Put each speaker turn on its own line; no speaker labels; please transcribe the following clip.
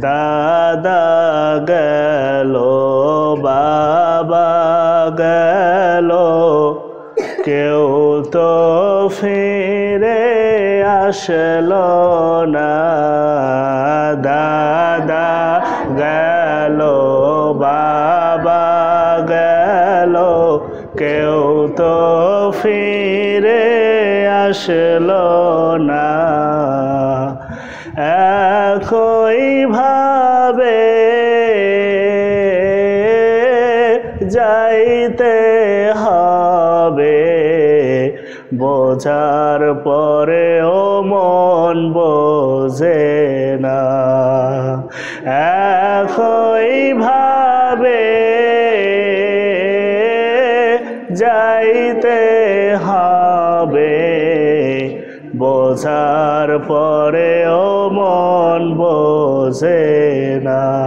দাদা গেল বাবা গেল কেউ তো ফিরে আসলো না। দাদা গেল বাবা গেল কেউ তো ফিরে আসলো না। একই ভাবে যাইতে হবে, বোঝার পরেও মন বোঝে না। একই ভাবে যাইতে হবে, বোঝার পরেও মন বোঝে না।